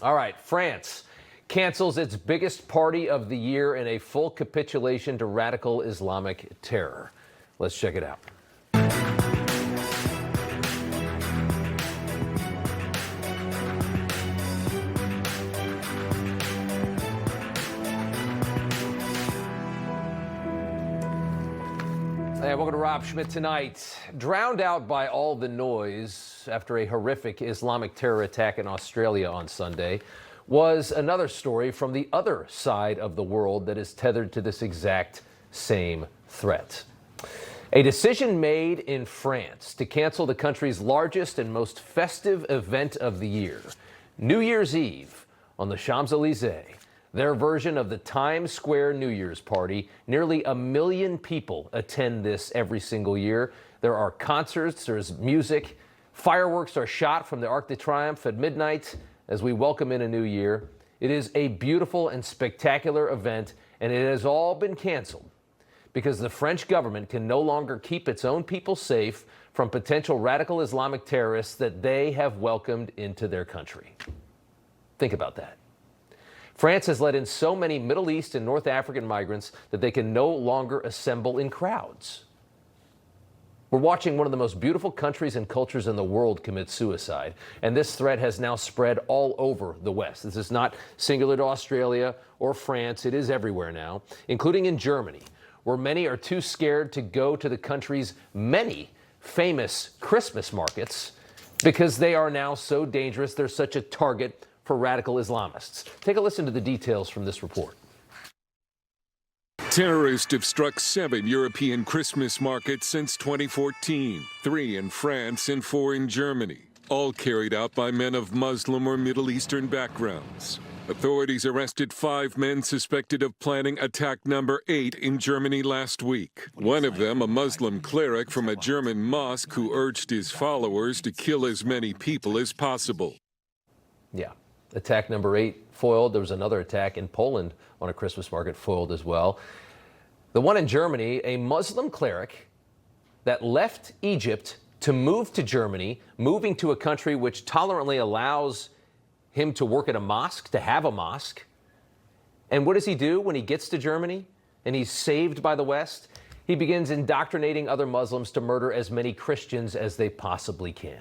All right, France cancels its biggest party of the year in a full capitulation to radical Islamic terror. Let's check it out. Hey, welcome to Rob Schmitt Tonight. Drowned out by all the noise after a horrific Islamic terror attack in Australia on Sunday was another story from the other side of the world that is tethered to this exact same threat. A decision made in France to cancel the country's largest and most festive event of the year, New Year's Eve on the Champs-Élysées. Their version of the Times Square New Year's party. Nearly 1 million people attend this every single year. There are concerts, there's music, fireworks are shot from the Arc de Triomphe at midnight as we welcome in a new year. It is a beautiful and spectacular event, and it has all been canceled because the French government can no longer keep its own people safe from potential radical Islamic terrorists that they have welcomed into their country. Think about that. France has let in so many Middle East and North African migrants that they can no longer assemble in crowds. We're watching one of the most beautiful countries and cultures in the world commit suicide, and this threat has now spread all over the West. This is not singular to Australia or France. It is everywhere now, including in Germany, where many are too scared to go to the country's many famous Christmas markets because they are now so dangerous. They're such a target for radical Islamists. Take a listen to the details from this report. Terrorists have struck 7 European Christmas markets since 2014, 3 in France and 4 in Germany, all carried out by men of Muslim or Middle Eastern backgrounds. Authorities arrested 5 men suspected of planning attack number 8 in Germany last week. One of them, a Muslim cleric from a German mosque who urged his followers to kill as many people as possible. Yeah. Attack number 8 foiled. There was another attack in Poland on a Christmas market foiled as well. The one in Germany, a Muslim cleric that left Egypt to move to Germany, moving to a country which tolerantly allows him to work at a mosque, to have a mosque. And what does he do when he gets to Germany and he's saved by the West? He begins indoctrinating other Muslims to murder as many Christians as they possibly can.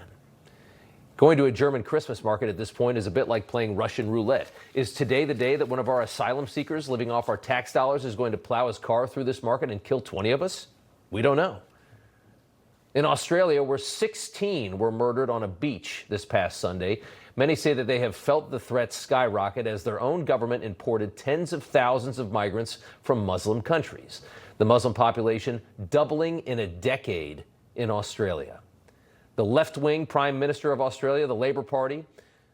Going to a German Christmas market at this point is a bit like playing Russian roulette. Is today the day that one of our asylum seekers living off our tax dollars is going to plow his car through this market and kill 20 of us? We don't know. In Australia, where 16 were murdered on a beach this past Sunday, many say that they have felt the threat skyrocket as their own government imported tens of thousands of migrants from Muslim countries. The Muslim population doubling in a decade in Australia. The left-wing Prime Minister of Australia, the Labor Party,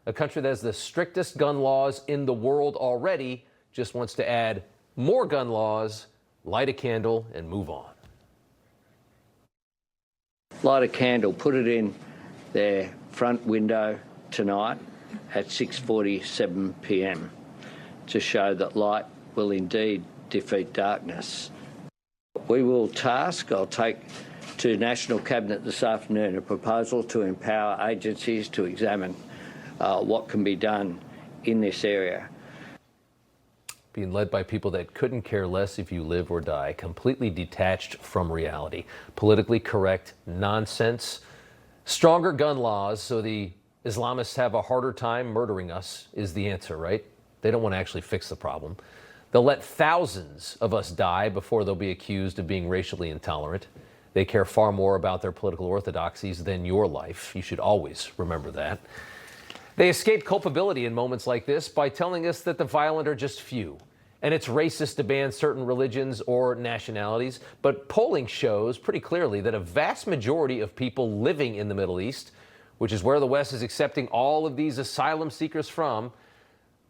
a country that has the strictest gun laws in the world already, just wants to add more gun laws, light a candle, and move on. Light a candle, put it in their front window tonight at 6:47 p.m. to show that light will indeed defeat darkness. I'll take to National Cabinet this afternoon a proposal to empower agencies to examine what can be done in this area. Being led by people that couldn't care less if you live or die, completely detached from reality. Politically correct nonsense. Stronger gun laws so the Islamists have a harder time murdering us is the answer, right? They don't want to actually fix the problem. They'll let thousands of us die before they'll be accused of being racially intolerant. They care far more about their political orthodoxies than your life. You should always remember that. They escape culpability in moments like this by telling us that the violent are just few, and it's racist to ban certain religions or nationalities. But polling shows pretty clearly that a vast majority of people living in the Middle East, which is where the West is accepting all of these asylum seekers from,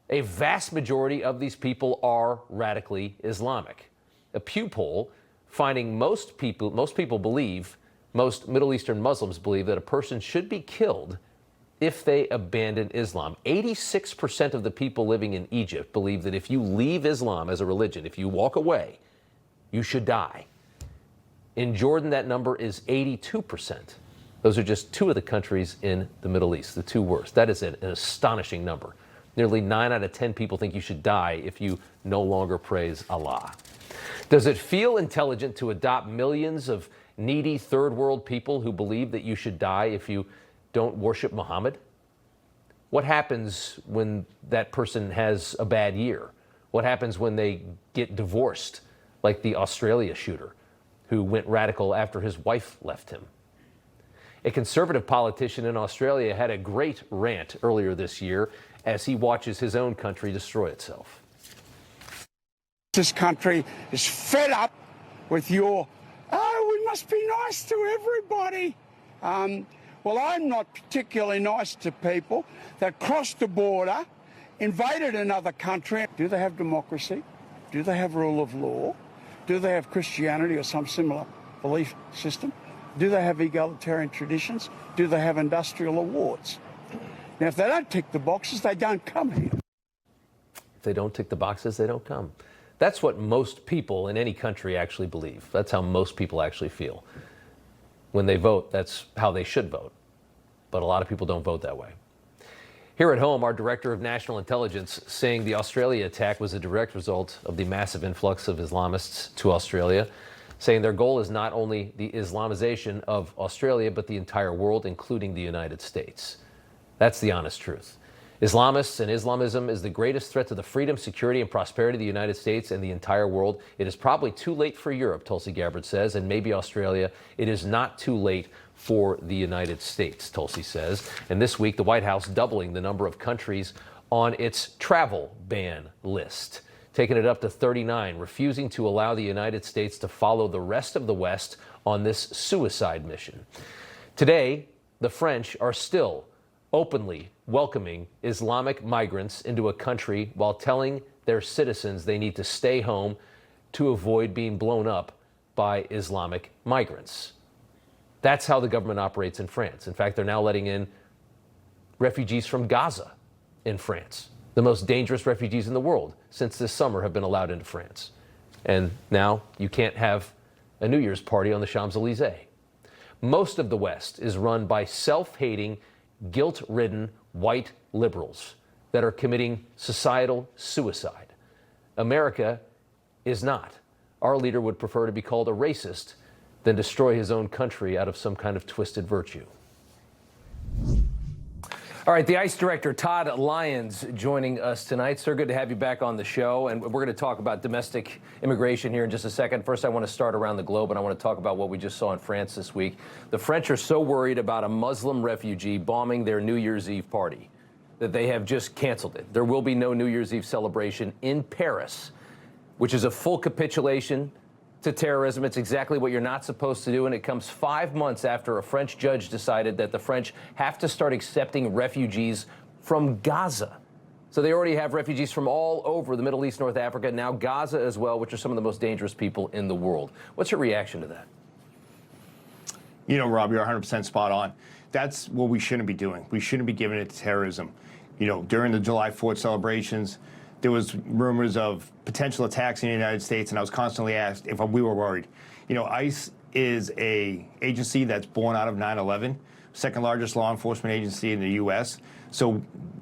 a vast majority of these people are radically Islamic. A Pew poll finding most Middle Eastern Muslims believe that a person should be killed if they abandon Islam. 86% of the people living in Egypt believe that if you leave Islam as a religion, if you walk away, you should die. In Jordan, that number is 82%. Those are just 2 of the countries in the Middle East, the 2 worst. That is an astonishing number Nearly 9 out of 10 people think you should die if you no longer praise Allah. Does it feel intelligent to adopt millions of needy third world people who believe that you should die if you don't worship Muhammad? What happens when that person has a bad year? What happens when they get divorced, like the Australia shooter who went radical after his wife left him? A conservative politician in Australia had a great rant earlier this year as he watches his own country destroy itself. This country is fed up with your, oh, we must be nice to everybody. Well, I'm not particularly nice to people that crossed the border, invaded another country. Do they have democracy? Do they have rule of law? Do they have Christianity or some similar belief system? Do they have egalitarian traditions? Do they have industrial awards? Now, if they don't tick the boxes, they don't come here. If they don't tick the boxes, they don't come. That's what most people in any country actually believe. That's how most people actually feel. When they vote, that's how they should vote. But a lot of people don't vote that way. Here at home, our Director of National Intelligence saying the Australia attack was a direct result of the massive influx of Islamists to Australia, saying their goal is not only the Islamization of Australia, but the entire world, including the United States. That's the honest truth. Islamists and Islamism is the greatest threat to the freedom, security, and prosperity of the United States and the entire world. It is probably too late for Europe, Tulsi Gabbard says, and maybe Australia. It is not too late for the United States, Tulsi says. And this week, the White House doubling the number of countries on its travel ban list, taking it up to 39, refusing to allow the United States to follow the rest of the West on this suicide mission. Today, the French are still openly welcoming Islamic migrants into a country while telling their citizens they need to stay home to avoid being blown up by Islamic migrants. That's how the government operates in France. In fact, they're now letting in refugees from Gaza in France. The most dangerous refugees in the world since this summer have been allowed into France. And now you can't have a New Year's party on the Champs-Élysées. Most of the West is run by self-hating, guilt-ridden white liberals that are committing societal suicide. America is not. Our leader would prefer to be called a racist than destroy his own country out of some kind of twisted virtue. All right, the ICE Director, Todd Lyons, joining us tonight. Sir, good to have you back on the show. And we're going to talk about domestic immigration here in just a second. First, I want to start around the globe, and I want to talk about what we just saw in France this week. The French are so worried about a Muslim refugee bombing their New Year's Eve party that they have just canceled it. There will be no New Year's Eve celebration in Paris, which is a full capitulation to terrorism. It's exactly what you're not supposed to do, and it comes 5 months after a French judge decided that the French have to start accepting refugees from Gaza. So they already have refugees from all over the Middle East, North Africa, now Gaza as well, which are some of the most dangerous people in the world. What's your reaction to that? You know, Rob, you're 100% spot on. That's what we shouldn't be doing. We shouldn't be giving it to terrorism. You know, during the July 4th celebrations, there was rumors of potential attacks in the United States, and I was constantly asked if we were worried. You know, ICE is a agency that's born out of 9/11, second largest law enforcement agency in the U.S. So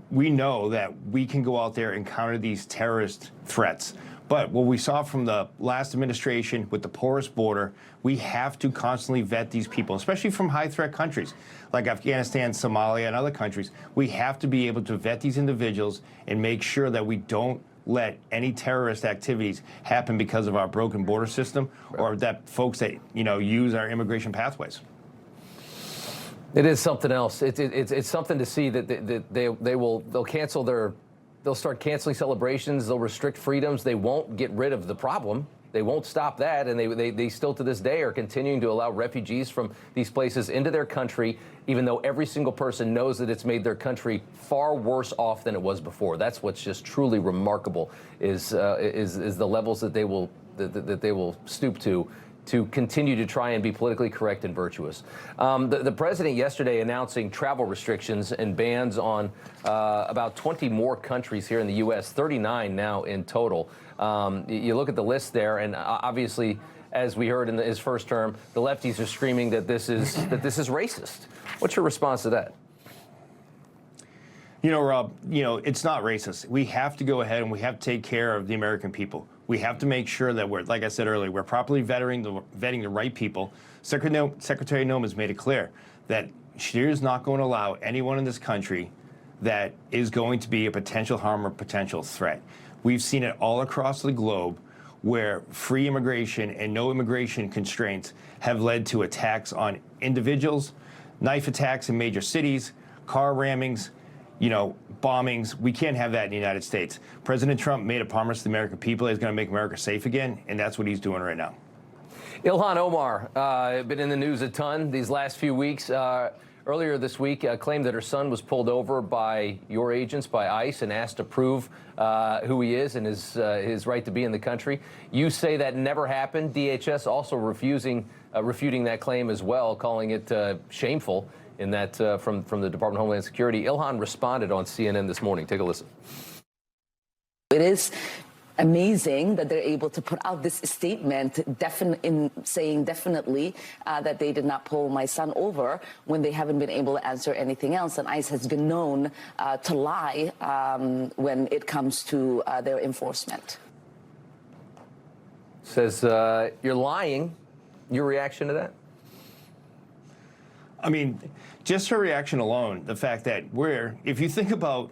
we know that we can go out there and counter these terrorist threats. But what we saw from the last administration with the porous border, we have to constantly vet these people, especially from high-threat countries like Afghanistan, Somalia, and other countries. We have to be able to vet these individuals and make sure that we don't let any terrorist activities happen because of our broken border system or that folks that, you know, use our immigration pathways. It is something else. It's something to see that they'll cancel their. They'll start canceling celebrations. They'll restrict freedoms. They won't get rid of the problem. They won't stop that. And they still to this day are continuing to allow refugees from these places into their country, even though every single person knows that it's made their country far worse off than it was before. That's what's just truly remarkable is the levels that they will stoop to continue to try and be politically correct and virtuous. The president yesterday announcing travel restrictions and bans on about 20 more countries here in the U.S., 39 now in total. You look at the list there, and obviously, as we heard in his first term, the lefties are screaming that this is racist. What's your response to that? You know, Rob, it's not racist. We have to go ahead and we have to take care of the American people. We have to make sure that we're, like I said earlier, we're properly vetting the right people. Secretary Noem has made it clear that she is not going to allow anyone in this country that is going to be a potential harm or potential threat. We've seen it all across the globe where free immigration and no immigration constraints have led to attacks on individuals, knife attacks in major cities, car rammings, bombings. We can't have that in the United States. President Trump made a promise to the American people he's going to make America safe again, and that's what he's doing right now. Ilhan Omar, been in the news a ton these last few weeks. Earlier this week, claimed that her son was pulled over by your agents, by ICE, and asked to prove who he is and his right to be in the country. You say that never happened. DHS also refuting that claim as well, calling it shameful. In that from the Department of Homeland Security. Ilhan responded on CNN this morning. Take a listen. It is amazing that they're able to put out this statement saying definitely that they did not pull my son over when they haven't been able to answer anything else. And ICE has been known to lie when it comes to their enforcement. Says you're lying. Your reaction to that? I mean, just her reaction alone, the fact that if you think about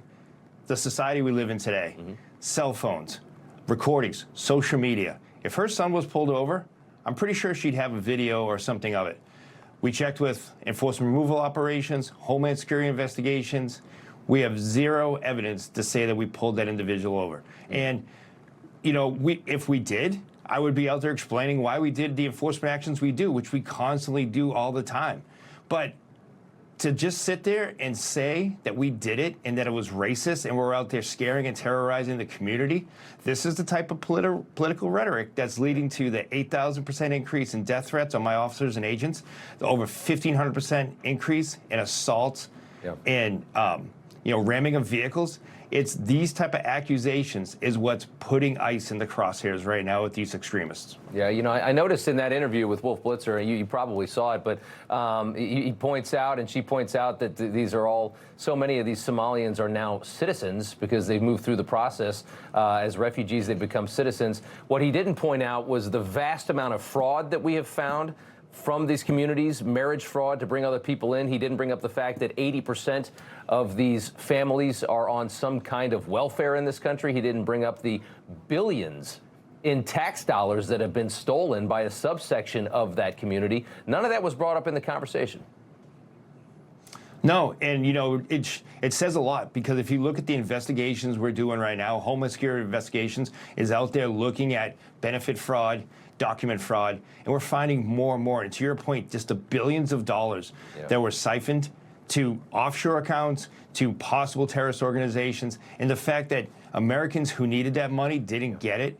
the society we live in today, cell phones, recordings, social media, if her son was pulled over, I'm pretty sure she'd have a video or something of it. We checked with enforcement removal operations, Homeland Security investigations. We have zero evidence to say that we pulled that individual over. And, if we did, I would be out there explaining why we did the enforcement actions we do, which we constantly do all the time. But to just sit there and say that we did it and that it was racist and we're out there scaring and terrorizing the community, this is the type of political rhetoric that's leading to the 8,000% increase in death threats on my officers and agents, the over 1,500% increase in assaults and ramming of vehicles. It's these type of accusations is what's putting ICE in the crosshairs right now with these extremists. Yeah, I noticed in that interview with Wolf Blitzer, and you probably saw it, but he points out and she points out that so many of these Somalians are now citizens because they've moved through the process. As refugees, they've become citizens. What he didn't point out was the vast amount of fraud that we have found from these communities, marriage fraud to bring other people in. He didn't bring up the fact that 80% of these families are on some kind of welfare in this country. He didn't bring up the billions in tax dollars that have been stolen by a subsection of that community. None of that was brought up in the conversation. No, and it says a lot because if you look at the investigations we're doing right now, Homeland Security investigations is out there looking at benefit fraud, document fraud, and we're finding more and more. And to your point, just the billions of dollars that were siphoned to offshore accounts, to possible terrorist organizations, and the fact that Americans who needed that money didn't get it,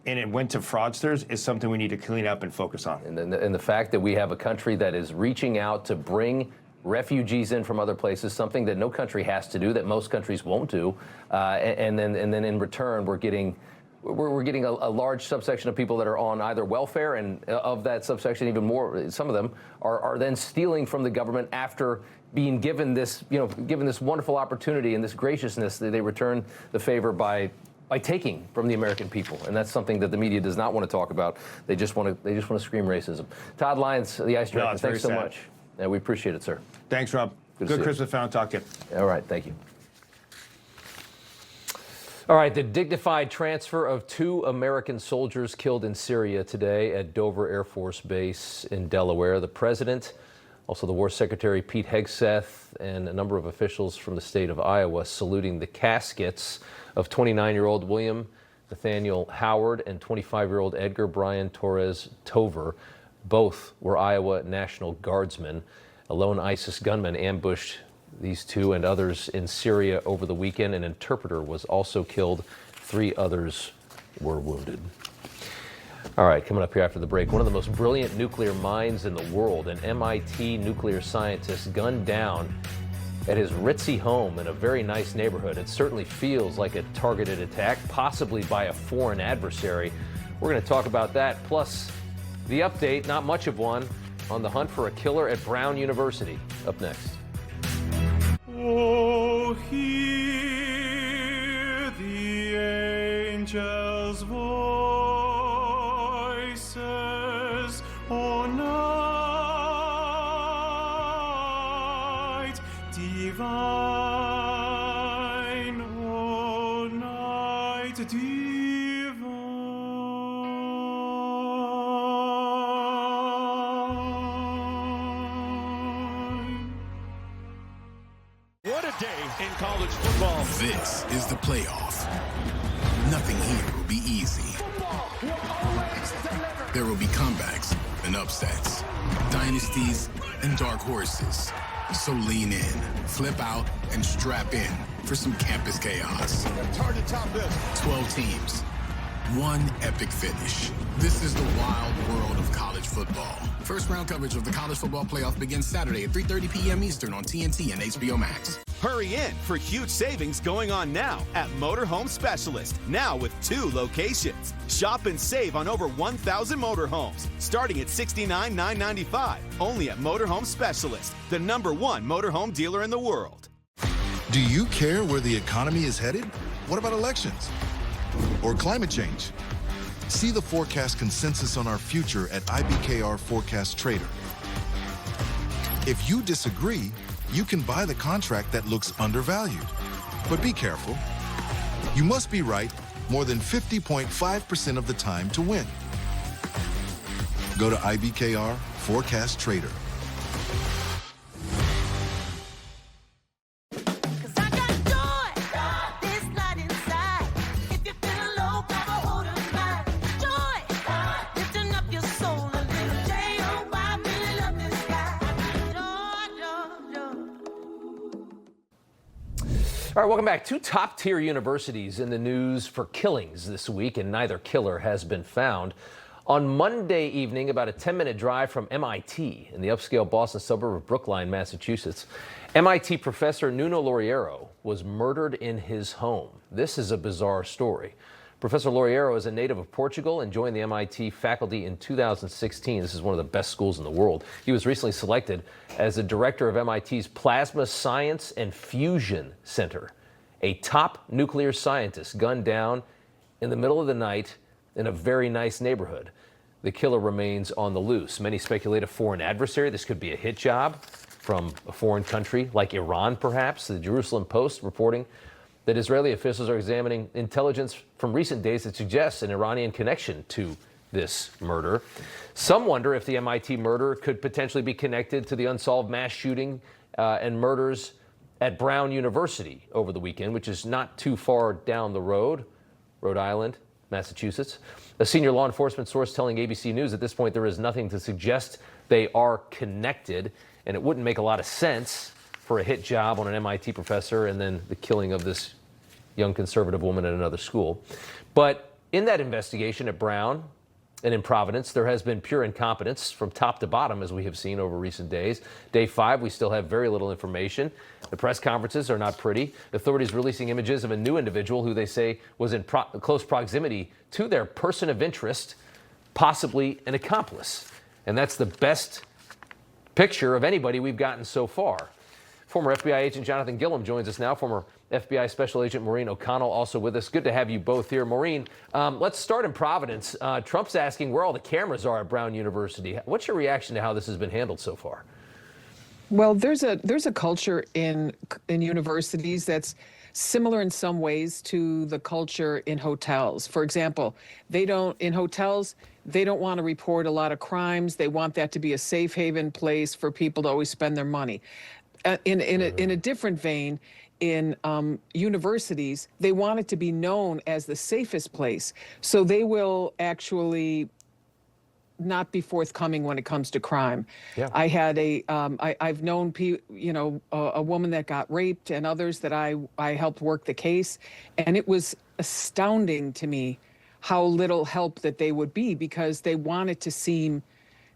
and it went to fraudsters is something we need to clean up and focus on. And the fact that we have a country that is reaching out to bring refugees in from other places, something that no country has to do, that most countries won't do, and then in return we're getting a large subsection of people that are on either welfare, and of that subsection, even more, some of them are then stealing from the government after being given this wonderful opportunity and this graciousness. They return the favor by taking from the American people, and that's something that the media does not want to talk about. They just want to scream racism. Todd Lyons, the ICE director, thanks so much. Yeah, we appreciate it, sir. Thanks, Rob. Good Christmas, fan. I'll talk to you. All right, thank you. All right, the dignified transfer of 2 American soldiers killed in Syria today at Dover Air Force Base in Delaware. The president, also the War Secretary Pete Hegseth, and a number of officials from the state of Iowa saluting the caskets of 29-year-old William Nathaniel Howard and 25-year-old Edgar Brian Torres Tover. Both were Iowa National Guardsmen. A lone ISIS gunman ambushed these 2 and others in Syria over the weekend. An interpreter was also killed. 3 others were wounded. All right, coming up here after the break, one of the most brilliant nuclear minds in the world, an MIT nuclear scientist, gunned down at his ritzy home in a very nice neighborhood. It certainly feels like a targeted attack, possibly by a foreign adversary. We're going to talk about that, plus the update, not much of one, on the hunt for a killer at Brown University. Up next. Oh, you hear the angels' voices, O night divine, O night divine. What a day in college football. This is the playoff. Nothing here will be easy. There will be comebacks and upsets, dynasties and dark horses. So lean in, flip out, and strap in for some campus chaos. It's hard to top this. 12 teams, one epic finish. This is the wild world of college football. First round coverage of the college football playoff begins Saturday at 3:30 p.m. Eastern on TNT and HBO Max. Hurry in for huge savings going on now at Motorhome Specialist. Now with 2 locations. Shop and save on over 1,000 motorhomes, starting at $69,995. Only at Motorhome Specialist, the #1 motorhome dealer in the world. Do you care where the economy is headed? What about elections? Or climate change? See the forecast consensus on our future at IBKR Forecast Trader. If you disagree, you can buy the contract that looks undervalued. But be careful. You must be right more than 50.5% of the time to win. Go to IBKR Forecast Trader. All right, welcome back. 2 top-tier universities in the news for killings this week, and neither killer has been found. On Monday evening, about a 10-minute drive from MIT in the upscale Boston suburb of Brookline, Massachusetts, MIT professor Nuno Loureiro was murdered in his home. This is a bizarre story. Professor Loureiro is a native of Portugal and joined the MIT faculty in 2016. This is one of the best schools in the world. He was recently selected as the director of MIT's Plasma Science and Fusion Center. A top nuclear scientist gunned down in the middle of the night in a very nice neighborhood. The killer remains on the loose. Many speculate a foreign adversary. This could be a hit job from a foreign country like Iran, perhaps. The Jerusalem Post reporting that Israeli officials are examining intelligence from recent days that suggests an Iranian connection to this murder. Some wonder if the MIT murder could potentially be connected to the unsolved mass shooting and murders at Brown University over the weekend, which is not too far down the road, Rhode Island, Massachusetts. A senior law enforcement source telling ABC News at this point there is nothing to suggest they are connected, and it wouldn't make a lot of sense for a hit job on an MIT professor and then the killing of this young conservative woman at another school. But in that investigation at Brown and in Providence, there has been pure incompetence from top to bottom, as we have seen over recent days. Day 5, we still have very little information. The press conferences are not pretty. Authorities releasing images of a new individual who they say was in close proximity to their person of interest, possibly an accomplice. And that's the best picture of anybody we've gotten so far. Former FBI agent Jonathan Gilliam joins us now. Former FBI Special Agent Maureen O'Connell also with us. Good to have you both here. Maureen, let's start in Providence. Trump's asking where all the cameras are at Brown University. What's your reaction to how this has been handled so far? Well, there's a culture in universities that's similar in some ways to the culture in hotels. For example, in hotels, they don't want to report a lot of crimes. They want that to be a safe haven place for people to always spend their money. In a different vein, in universities, they want it to be known as the safest place. So they will actually not be forthcoming when it comes to crime. Yeah. I had I've known a woman that got raped and others that I helped work the case, and it was astounding to me how little help that they would be because they want it to seem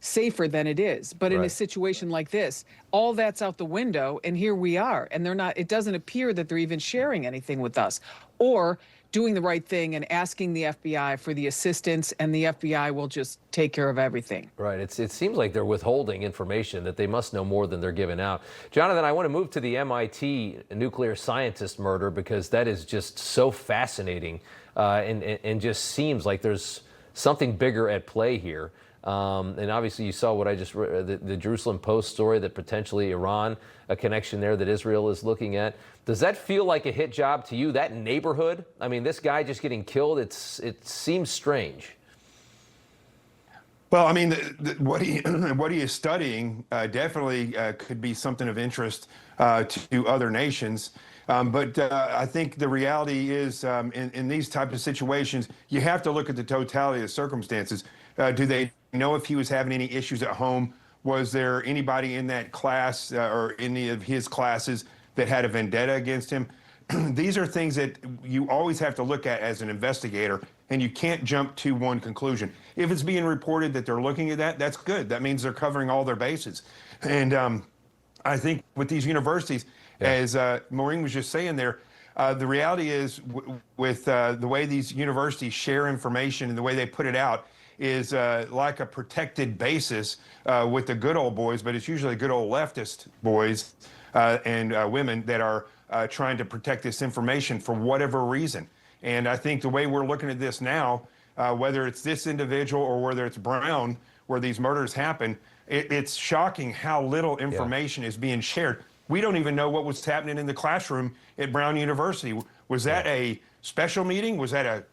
safer than it is. But in a Right. situation like this, all that's out the window, and here we are. And it doesn't appear that they're even sharing anything with us or doing the right thing and asking the FBI for the assistance, and the FBI will just take care of everything. Right. It seems like they're withholding information, that they must know more than they're giving out. Jonathan, I want to move to the MIT nuclear scientist murder, because that is just so fascinating and just seems like there's something bigger at play here. And obviously you saw what I just read, the Jerusalem Post story that potentially Iran, a connection there that Israel is looking at. Does that feel like a hit job to you, that neighborhood? I mean, this guy just getting killed, it seems strange. Well, I mean, what he is studying definitely could be something of interest to other nations. But I think the reality is in these types of situations, you have to look at the totality of the circumstances. Do they know if he was having any issues at home? Was there anybody in that class or any of his classes that had a vendetta against him? These are things that you always have to look at as an investigator, and you can't jump to one conclusion. If it's being reported that they're looking at that, that's good. That means they're covering all their bases. And I think with these universities, as Maureen was just saying there, the reality is with the way these universities share information and the way they put it out is like a protected basis with the good old boys, but it's usually good old leftist boys and women that are trying to protect this information for whatever reason. And I think the way we're looking at this now, whether it's this individual or whether it's Brown, where these murders happen, it's shocking how little information is being shared. We don't even know what was happening in the classroom at Brown University. Was that a special meeting? Was that a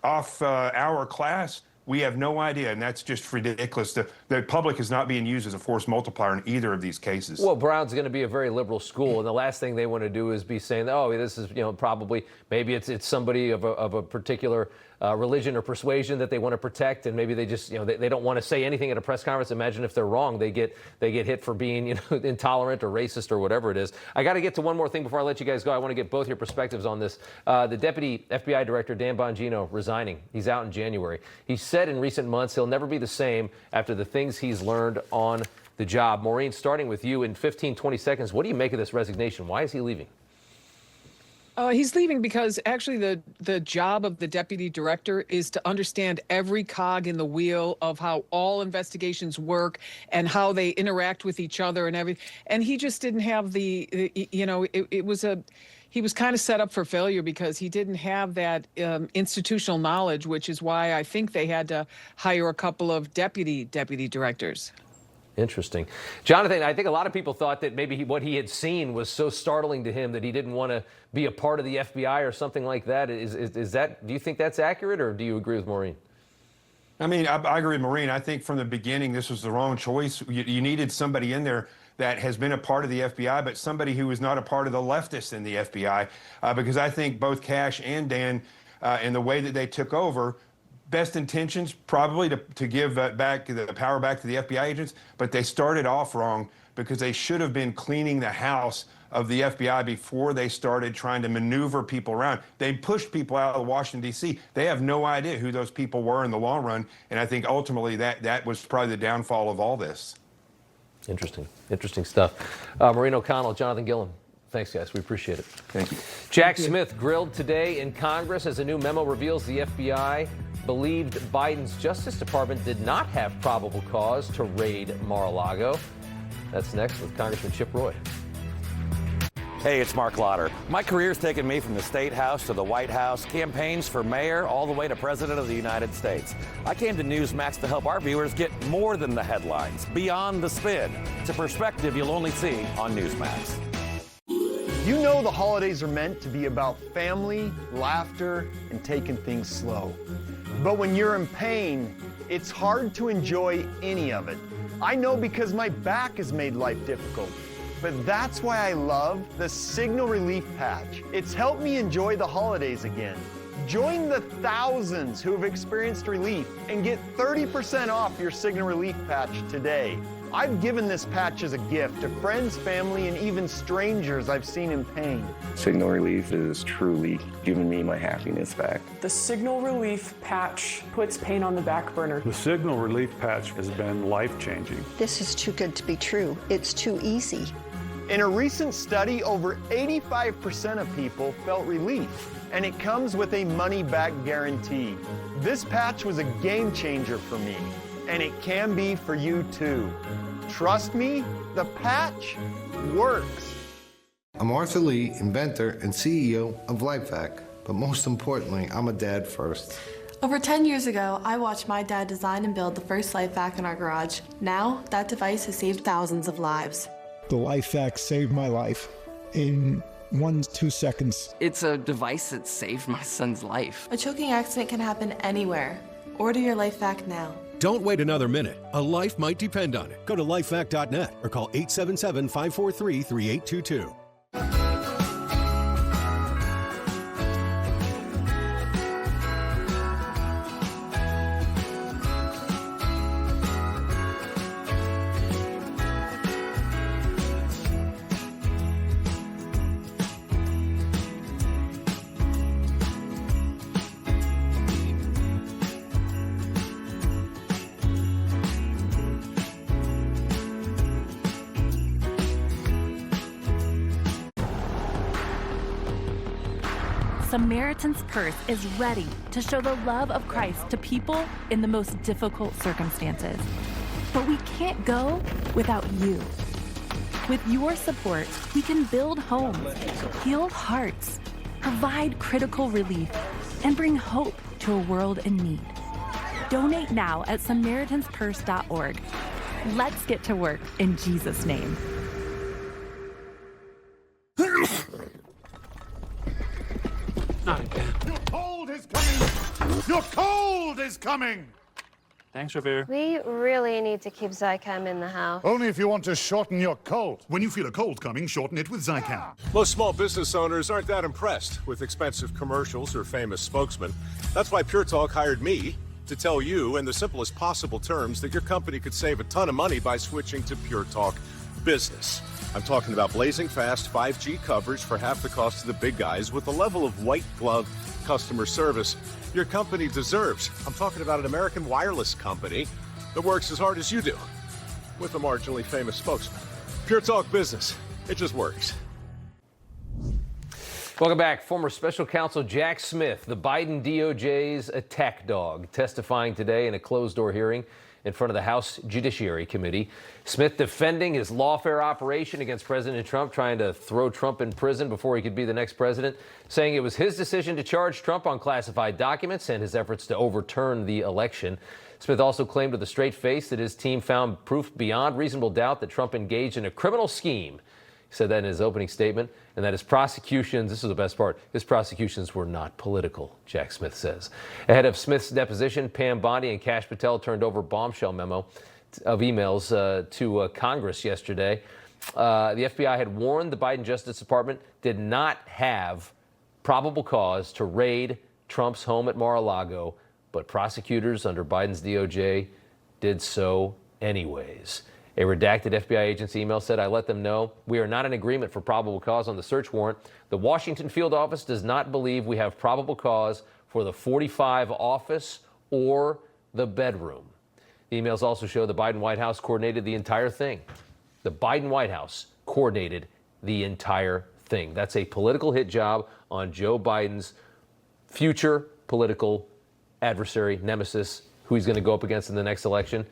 off-hour class? We have no idea, and that's just ridiculous. The public is not being used as a force multiplier in either of these cases. Well, Brown's going to be a very liberal school, and the last thing they want to do is be saying, "Oh, this is probably maybe it's somebody of a particular religion or persuasion that they want to protect, and maybe they just they don't want to say anything at a press conference. Imagine if they're wrong, they get hit for being intolerant or racist or whatever it is." I got to get to one more thing before I let you guys go. I want to get both your perspectives on this. The deputy FBI director Dan Bongino resigning. He's out in January. He said in recent months he'll never be the same after the things he's learned on the job. Maureen, starting with you in 15, 20 seconds, what do you make of this resignation? Why is he leaving? He's leaving because actually the job of the deputy director is to understand every cog in the wheel of how all investigations work and how they interact with each other and everything. And he just didn't have he was kind of set up for failure because he didn't have that institutional knowledge, which is why I think they had to hire a couple of deputy directors. Interesting. Jonathan, I think a lot of people thought that maybe what he had seen was so startling to him that he didn't want to be a part of the FBI or something like that. Is that, do you think that's accurate, or do you agree with Maureen? I mean, I agree with Maureen. I think from the beginning, this was the wrong choice. You needed somebody in there that has been a part of the FBI, but somebody who is not a part of the leftists in the FBI, because I think both Cash and Dan, in the way that they took over, best intentions probably to give back the power back to the FBI agents, but they started off wrong because they should have been cleaning the house of the FBI before they started trying to maneuver people around. They pushed people out of Washington, D.C. They have no idea who those people were in the long run, and I think ultimately that was probably the downfall of all this. Interesting stuff. Maureen O'Connell, Jonathan Gilliam. Thanks, guys. We appreciate it. Thank you. Jack Smith grilled today in Congress as a new memo reveals the FBI believed Biden's Justice Department did not have probable cause to raid Mar-a-Lago. That's next with Congressman Chip Roy. Hey, it's Mark Lauder. My career's taken me from the State House to the White House, campaigns for mayor, all the way to President of the United States. I came to Newsmax to help our viewers get more than the headlines, beyond the spin. It's a perspective you'll only see on Newsmax. You know the holidays are meant to be about family, laughter, and taking things slow. But when you're in pain, it's hard to enjoy any of it. I know because my back has made life difficult. But that's why I love the Signal Relief Patch. It's helped me enjoy the holidays again. Join the thousands who have experienced relief and get 30% off your Signal Relief Patch today. I've given this patch as a gift to friends, family, and even strangers I've seen in pain. Signal Relief is truly giving me my happiness back. The Signal Relief patch puts pain on the back burner. The Signal Relief patch has been life-changing. This is too good to be true. It's too easy. In a recent study, over 85% of people felt relief, and it comes with a money-back guarantee. This patch was a game changer for me, and it can be for you too. Trust me, the patch works. I'm Arthur Lee, inventor and CEO of LifeVac, but most importantly, I'm a dad first. Over 10 years ago, I watched my dad design and build the first LifeVac in our garage. Now, that device has saved thousands of lives. The LifeVac saved my life in 1-2 seconds. It's a device that saved my son's life. A choking accident can happen anywhere. Order your LifeVac now. Don't wait another minute. A life might depend on it. Go to lifevac.net or call 877-543-3822. Samaritan's Purse is ready to show the love of Christ to people in the most difficult circumstances. But we can't go without you. With your support, we can build homes, heal hearts, provide critical relief, and bring hope to a world in need. Donate now at SamaritansPurse.org. Let's get to work in Jesus' name. Not again. Your cold is coming! Your cold is coming! Thanks, Revere. We really need to keep Zycam in the house. Only if you want to shorten your cold. When you feel a cold coming, shorten it with Zycam. Most small business owners aren't that impressed with expensive commercials or famous spokesmen. That's why Pure Talk hired me to tell you in the simplest possible terms that your company could save a ton of money by switching to Pure Talk Business. I'm talking about blazing fast 5G coverage for half the cost of the big guys with a level of white glove customer service your company deserves. I'm talking about an American wireless company that works as hard as you do with a marginally famous spokesman. Pure Talk Business. It just works. Welcome back. Former Special Counsel Jack Smith, the Biden DOJ's attack dog, testifying today in a closed-door hearing in front of the House Judiciary Committee. Smith defending his lawfare operation against President Trump, trying to throw Trump in prison before he could be the next president, saying it was his decision to charge Trump on classified documents and his efforts to overturn the election. Smith also claimed with a straight face that his team found proof beyond reasonable doubt that Trump engaged in a criminal scheme. He said that in his opening statement, and that his prosecutions, this is the best part, his prosecutions were not political, Jack Smith says. Ahead of Smith's deposition, Pam Bondi and Kash Patel turned over bombshell memo of emails to Congress yesterday. The FBI had warned the Biden Justice Department did not have probable cause to raid Trump's home at Mar-a-Lago, but prosecutors under Biden's DOJ did so anyways. A redacted FBI agency email said, I let them know we are not in agreement for probable cause on the search warrant. The Washington field office does not believe we have probable cause for the 45 office or the bedroom. The emails also show the Biden White House coordinated the entire thing. The Biden White House coordinated the entire thing. That's a political hit job on Joe Biden's future political adversary, nemesis, who he's going to go up against in the next election.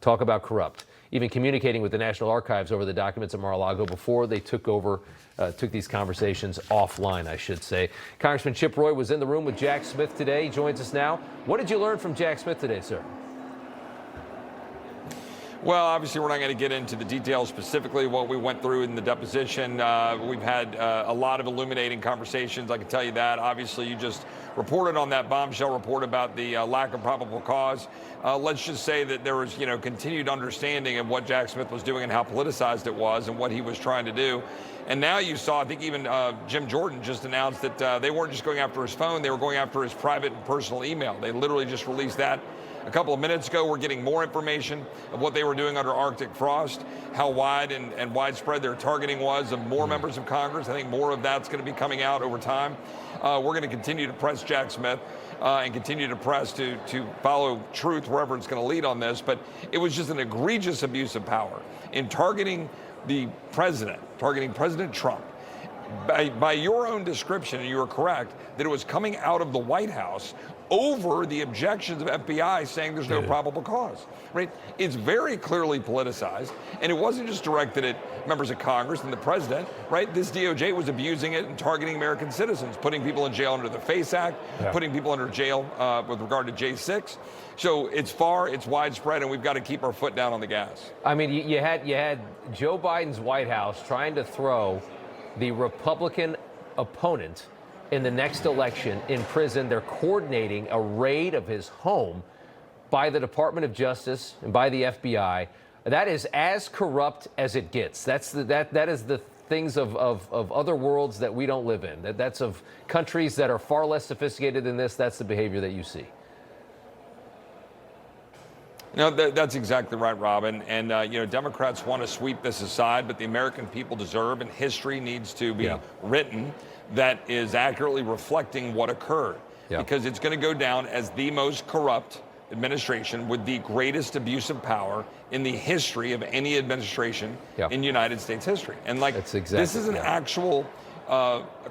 Talk about corrupt. Even communicating with the National Archives over the documents at Mar-a-Lago before they took these conversations offline, I should say. Congressman Chip Roy was in the room with Jack Smith today. He joins us now. What did you learn from Jack Smith today, sir? Well, obviously, we're not going to get into the details specifically what we went through in the deposition. We've had a lot of illuminating conversations. I can tell you that. Obviously, you just reported on that bombshell report about the lack of probable cause. Let's just say that there was, continued understanding of what Jack Smith was doing and how politicized it was and what he was trying to do. And now you saw, I think even Jim Jordan just announced that they weren't just going after his phone, they were going after his private and personal email. They literally just released that a couple of minutes ago. We're getting more information of what they were doing under Arctic frost, how wide and widespread their targeting was of more members of Congress. I think more of that's going to be coming out over time. We're going to continue to press Jack Smith and continue to press to follow truth wherever it's going to lead on this. But it was just an egregious abuse of power in targeting the president, targeting President Trump. By your own description, and you were correct, that it was coming out of the White House over the objections of FBI saying there's no probable cause, right? It's very clearly politicized, and it wasn't just directed at members of Congress and the president, right? This DOJ was abusing it and targeting American citizens, putting people in jail under the FACE Act, putting people under jail with regard to J6. So it's widespread, and we've got to keep our foot down on the gas. I mean, you had Joe Biden's White House trying to throw the Republican opponent in the next election in prison. They're coordinating a raid of his home by the Department of Justice and by the FBI. That is as corrupt as it gets. That is the things of other worlds that we don't live in. That's of countries that are far less sophisticated than this. That's the behavior that you see. No, that's exactly right, Robin. And Democrats want to sweep this aside, but the American people deserve, and history needs to be written that is accurately reflecting what occurred. Because it's going to go down as the most corrupt administration with the greatest abuse of power in the history of any administration in United States history. And this is an actual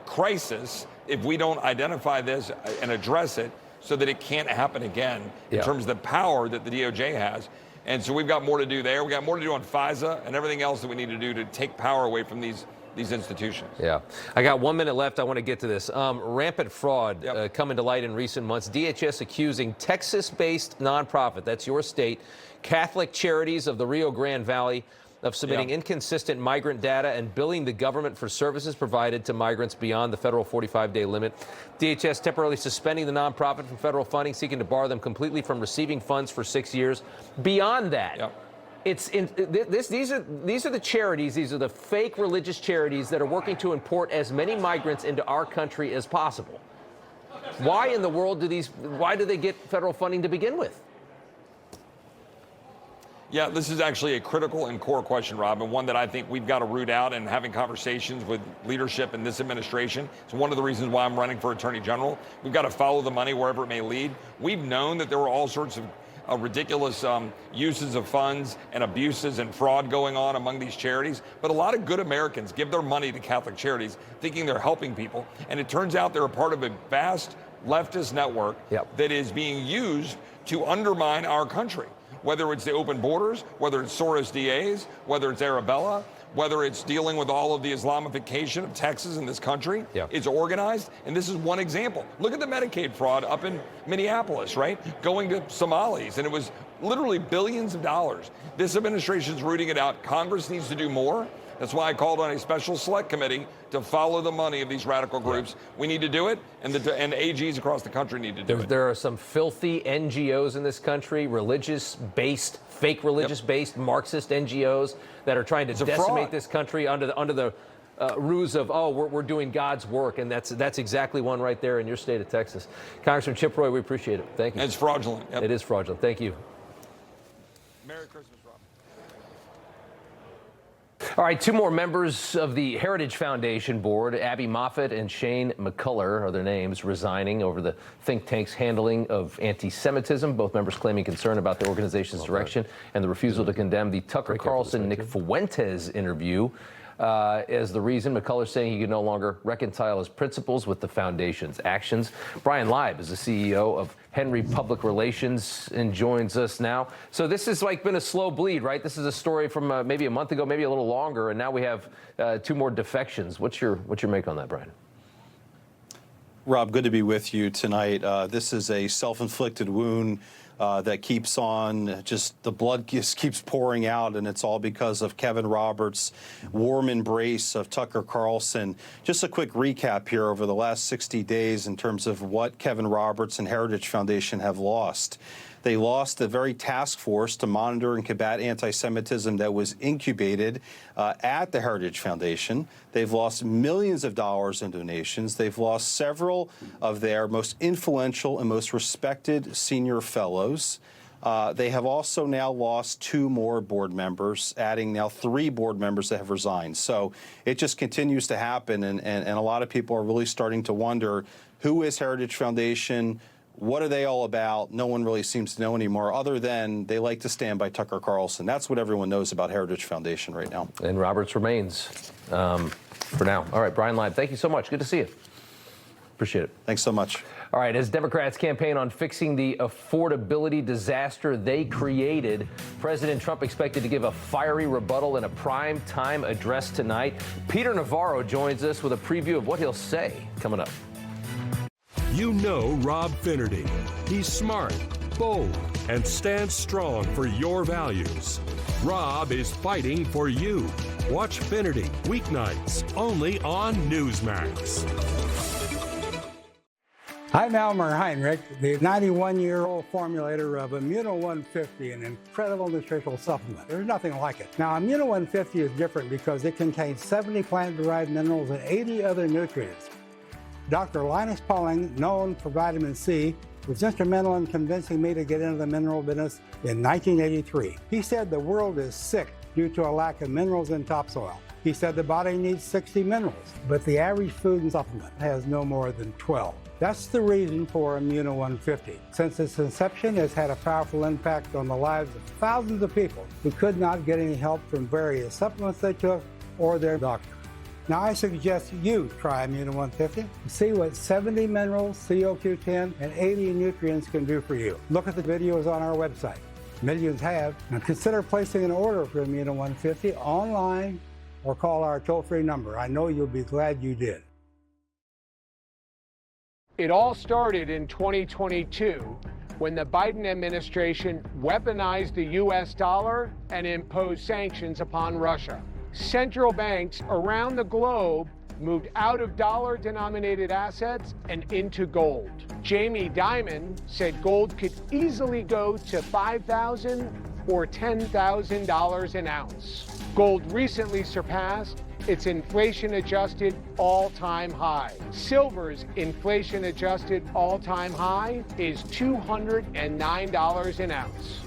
crisis if we don't identify this and address it, so that it can't happen again in terms of the power that the DOJ has. And so we've got more to do there. We've got more to do on FISA and everything else that we need to do to take power away from these institutions. Yeah. I got 1 minute left. I want to get to this. Rampant fraud coming to light in recent months. DHS accusing Texas-based nonprofit, that's your state, Catholic Charities of the Rio Grande Valley, of submitting inconsistent migrant data and billing the government for services provided to migrants beyond the federal 45-day limit. DHS temporarily suspending the nonprofit from federal funding, seeking to bar them completely from receiving funds for 6 years. Beyond that, these are the charities, these are the fake religious charities that are working to import as many migrants into our country as possible. Why in the world why do they get federal funding to begin with? Yeah, this is actually a critical and core question, Rob, and one that I think we've got to root out, and having conversations with leadership in this administration. It's one of the reasons why I'm running for Attorney General. We've got to follow the money wherever it may lead. We've known that there were all sorts of ridiculous uses of funds and abuses and fraud going on among these charities. But a lot of good Americans give their money to Catholic charities thinking they're helping people. And it turns out they're a part of a vast leftist network that is being used to undermine our country. Whether it's the open borders, whether it's Soros DAs, whether it's Arabella, whether it's dealing with all of the Islamification of Texas and this country, it's organized. And this is one example. Look at the Medicaid fraud up in Minneapolis, right? Going to Somalis, and it was literally billions of dollars. This administration's rooting it out. Congress needs to do more. That's why I called on a special select committee to follow the money of these radical groups. We need to do it, and AGs across the country need to do it. There are some filthy NGOs in this country, religious-based, fake religious-based Marxist NGOs that are trying to decimate this country under the ruse of, we're doing God's work, and that's exactly one right there in your state of Texas. Congressman Chip Roy, we appreciate it. Thank you. It's fraudulent. It is fraudulent. Thank you. Merry Christmas, Rob. All right, two more members of the Heritage Foundation board, Abby Moffett and Shane McCullough are their names, resigning over the think tank's handling of anti-Semitism. Both members claiming concern about the organization's direction and the refusal to condemn the Tucker Carlson-Nick Fuentes interview as the reason. McCullough saying he could no longer reconcile his principles with the foundation's actions. Bryan Leib is the CEO of Henry Public Relations and joins us now. So this has been a slow bleed, right? This is a story from maybe a month ago, maybe a little longer, and now we have two more defections. What's your make on that, Bryan? Rob, good to be with you tonight. This is a self-inflicted wound that keeps on, just the blood just keeps pouring out, and it's all because of Kevin Roberts' warm embrace of Tucker Carlson. Just a quick recap here over the last 60 days in terms of what Kevin Roberts and Heritage Foundation have lost. They lost the very task force to monitor and combat anti-Semitism that was incubated at the Heritage Foundation. They've lost millions of dollars in donations. They've lost several of their most influential and most respected senior fellows. They have also now lost 2 more board members, adding now 3 board members that have resigned. So it just continues to happen, and a lot of people are really starting to wonder, who is Heritage Foundation? What are they all about? No one really seems to know anymore, other than they like to stand by Tucker Carlson. That's what everyone knows about Heritage Foundation right now. And Roberts remains for now. All right, Bryan Leib, thank you so much. Good to see you. Appreciate it. Thanks so much. All right, as Democrats campaign on fixing the affordability disaster they created, President Trump expected to give a fiery rebuttal in a prime-time address tonight. Peter Navarro joins us with a preview of what he'll say coming up. You know Rob Finnerty. He's smart, bold, and stands strong for your values. Rob is fighting for you. Watch Finnerty weeknights only on Newsmax. I'm Elmer Heinrich, the 91-year-old formulator of Immuno 150, an incredible nutritional supplement. There's nothing like it. Now, Immuno 150 is different because it contains 70 plant-derived minerals and 80 other nutrients. Dr. Linus Pauling, known for vitamin C, was instrumental in convincing me to get into the mineral business in 1983. He said the world is sick due to a lack of minerals in topsoil. He said the body needs 60 minerals, but the average food and supplement has no more than 12. That's the reason for Immuno 150. Since its inception, it's had a powerful impact on the lives of thousands of people who could not get any help from various supplements they took or their doctor. Now, I suggest you try Immuno 150 and see what 70 minerals, CoQ10, and 80 nutrients can do for you. Look at the videos on our website. Millions have. Now, consider placing an order for Immuno 150 online or call our toll-free number. I know you'll be glad you did. It all started in 2022 when the Biden administration weaponized the U.S. dollar and imposed sanctions upon Russia. Central banks around the globe moved out of dollar-denominated assets and into gold. Jamie Dimon said gold could easily go to $5,000 or $10,000 an ounce. Gold recently surpassed its inflation-adjusted all-time high. Silver's inflation-adjusted all-time high is $209 an ounce.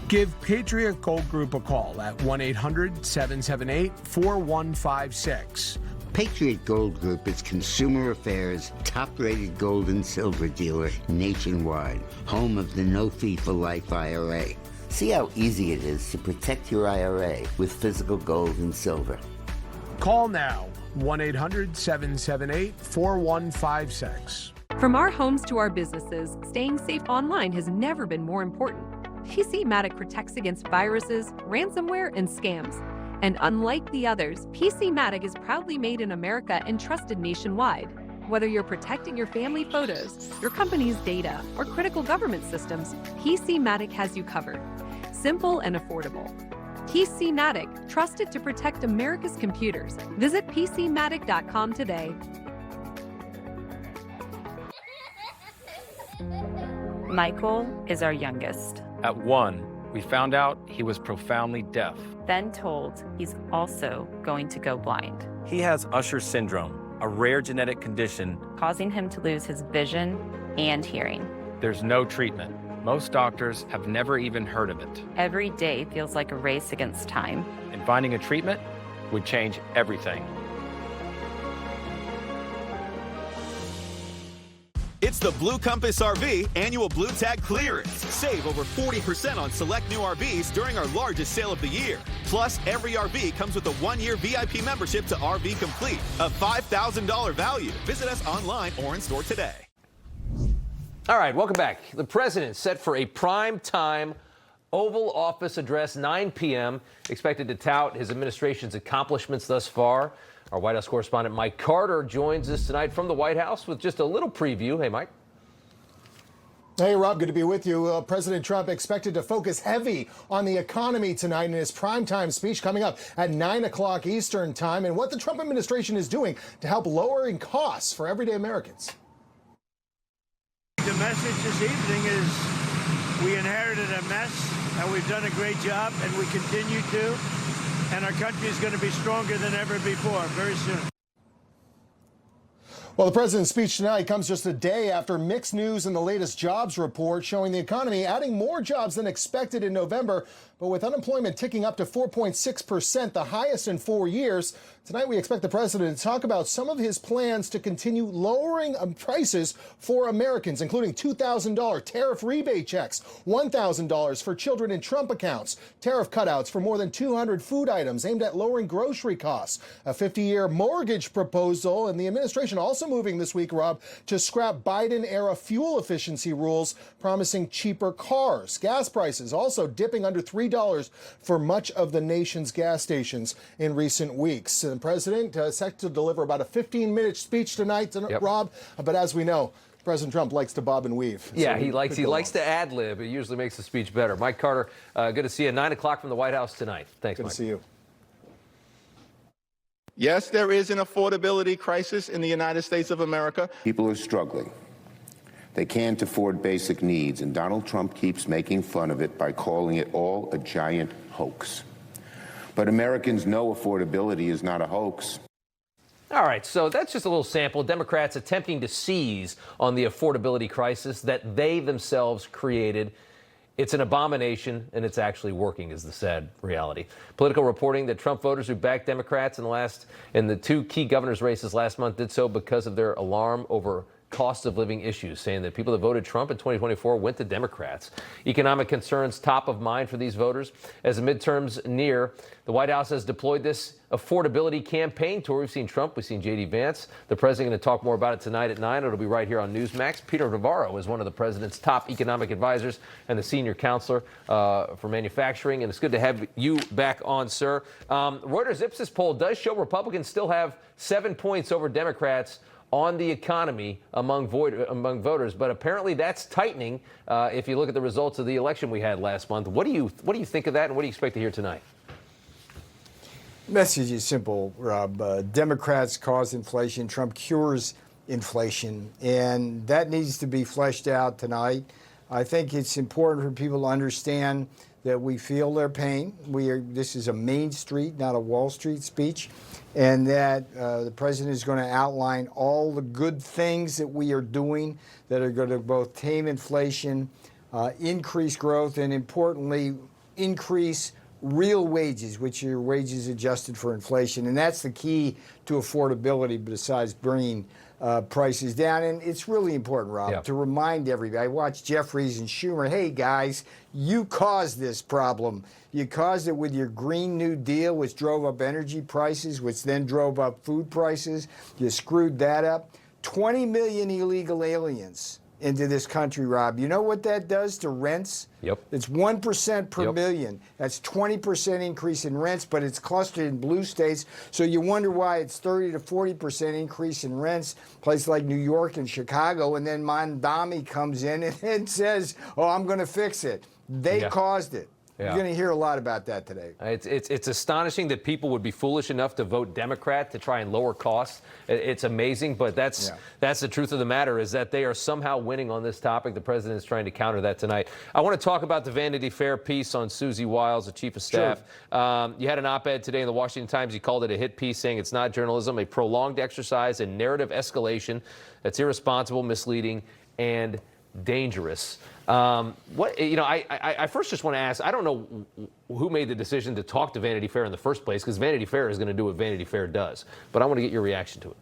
Give Patriot Gold Group a call at 1-800-778-4156. Patriot Gold Group is Consumer Affairs' top-rated gold and silver dealer nationwide, home of the No Fee for Life IRA. See how easy it is to protect your IRA with physical gold and silver. Call now, 1-800-778-4156. From our homes to our businesses, staying safe online has never been more important. PC-Matic protects against viruses, ransomware, and scams. And unlike the others, PC-Matic is proudly made in America and trusted nationwide. Whether you're protecting your family photos, your company's data, or critical government systems, PC-Matic has you covered. Simple and affordable. PC-Matic, trusted to protect America's computers. Visit PCMatic.com today. Michael is our youngest. At 1, we found out he was profoundly deaf. Then told he's also going to go blind. He has Usher syndrome, a rare genetic condition causing him to lose his vision and hearing. There's no treatment. Most doctors have never even heard of it. Every day feels like a race against time. And finding a treatment would change everything. It's the Blue Compass RV annual Blue Tag clearance. Save over 40% on select new RVs during our largest sale of the year. Plus, every RV comes with a 1-year VIP membership to RV Complete, a $5,000 value. Visit us online or in store today. All right, welcome back. The president set for a prime-time Oval Office address, 9 p.m., expected to tout his administration's accomplishments thus far. Our White House correspondent Mike Carter joins us tonight from the White House with just a little preview. Hey, Mike. Hey, Rob, good to be with you. President Trump expected to focus heavy on the economy tonight in his primetime speech coming up at 9 o'clock Eastern time and what the Trump administration is doing to help lowering costs for everyday Americans. The message this evening is we inherited a mess, and we've done a great job, and we continue to. And our country is going to be stronger than ever before very soon. Well, the president's speech tonight comes just a day after mixed news in the latest jobs report showing the economy adding more jobs than expected in November. But with unemployment ticking up to 4.6%, the highest in 4 years, tonight we expect the president to talk about some of his plans to continue lowering prices for Americans, including $2,000 tariff rebate checks, $1,000 for children in Trump accounts, tariff cutouts for more than 200 food items aimed at lowering grocery costs, a 50-year mortgage proposal, and the administration also moving this week, Rob, to scrap Biden-era fuel efficiency rules promising cheaper cars. Gas prices also dipping under $3 for much of the nation's gas stations in recent weeks. The president is set to deliver about a 15-minute speech tonight, Rob, but as we know, President Trump likes to bob and weave. Yeah, he likes to ad-lib. It usually makes the speech better. Mike Carter, good to see you. 9 o'clock from the White House tonight. Thanks, Mike. Good to see you. Yes, there is an affordability crisis in the United States of America. People are struggling. They can't afford basic needs, and Donald Trump keeps making fun of it by calling it all a giant hoax. But Americans know affordability is not a hoax. All right, so that's just a little sample. Democrats attempting to seize on the affordability crisis that they themselves created. It's an abomination, and it's actually working, is the sad reality. Political reporting that Trump voters who backed Democrats in the two key governor's races last month did so because of their alarm over cost of living issues, saying that people that voted Trump in 2024 went to Democrats. Economic concerns top of mind for these voters. As the midterms near, the White House has deployed this affordability campaign tour. We've seen Trump, we've seen J.D. Vance. The president going to talk more about it tonight at 9. It'll be right here on Newsmax. Peter Navarro is one of the president's top economic advisors and the senior counselor for manufacturing. And it's good to have you back on, sir. Reuters Ipsos poll does show Republicans still have 7 points over Democrats on the economy among voters, but apparently that's tightening if you look at the results of the election we had last month. What do you think of that, and what do you expect to hear tonight? The message is simple, Rob. Democrats cause inflation. Trump cures inflation, and that needs to be fleshed out tonight. I think it's important for people to understand that we feel their pain. This is a Main Street, not a Wall Street speech, and that the president is going to outline all the good things that we are doing that are going to both tame inflation, increase growth, and importantly, increase real wages, which are wages adjusted for inflation. And that's the key to affordability, besides bringing prices down. And it's really important, Rob, to remind everybody. I watched Jeffries and Schumer. Hey, guys, you caused this problem. You caused it with your Green New Deal, which drove up energy prices, which then drove up food prices. You screwed that up. 20 million illegal aliens into this country, Rob. You know what that does to rents? Yep. It's 1% per million. That's 20% increase in rents, but it's clustered in blue states. So you wonder why it's 30 to 40% increase in rents, places like New York and Chicago, and then Mondami comes in and says, oh, I'm going to fix it. They caused it. Yeah. You're going to hear a lot about that today. It's astonishing that people would be foolish enough to vote Democrat to try and lower costs. It's amazing, but that's the truth of the matter, is that they are somehow winning on this topic. The president is trying to counter that tonight. I want to talk about the Vanity Fair piece on Susie Wiles, the chief of staff. Sure. You had an op-ed today in the Washington Times. You called it a hit piece, saying it's not journalism, a prolonged exercise in narrative escalation that's irresponsible, misleading, and dangerous. I first just want to ask, I don't know who made the decision to talk to Vanity Fair in the first place, because Vanity Fair is going to do what Vanity Fair does. But I want to get your reaction to it.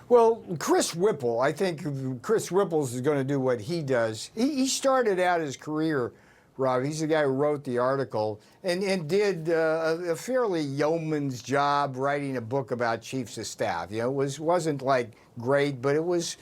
Well, Chris Whipple, I think Chris Whipples is going to do what he does. He started out his career, Rob. He's the guy who wrote the article and did a fairly yeoman's job writing a book about chiefs of staff. You know, it wasn't like great, but it was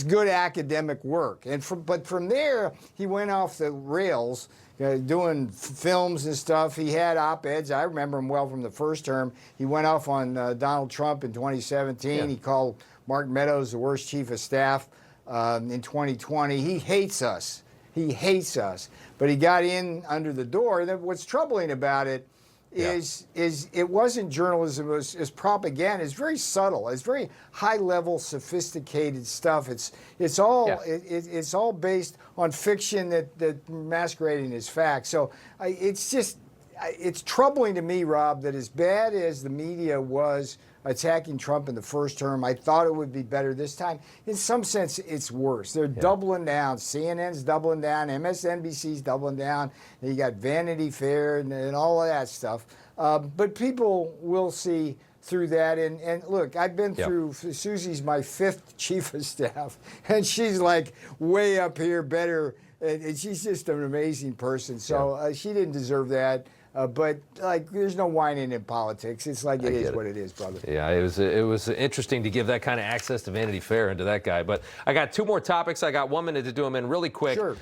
good academic work. But from there, he went off the rails, doing films and stuff. He had op-eds. I remember him well from the first term. He went off on Donald Trump in 2017. Yeah. He called Mark Meadows the worst chief of staff in 2020. He hates us. He hates us. But he got in under the door. And what's troubling about it is it wasn't journalism, it was propaganda. It's very subtle. It's very high-level, sophisticated stuff. It's all based on fiction that masquerading as fact. So it's troubling to me, Rob, that as bad as the media was attacking Trump in the first term. I thought it would be better this time. In some sense, it's worse. They're doubling down. CNN's doubling down. MSNBC's doubling down. And you got Vanity Fair and all of that stuff. But people will see through that. And look, I've been through, Susie's my 5th chief of staff, and she's like way up here, better. And she's just an amazing person. So she didn't deserve that. But like, there's no whining in politics. It's like it is what it is, brother. Yeah, it was interesting to give that kind of access to Vanity Fair and to that guy. But I got 2 more topics. I got 1 minute to do them in really quick. Sure.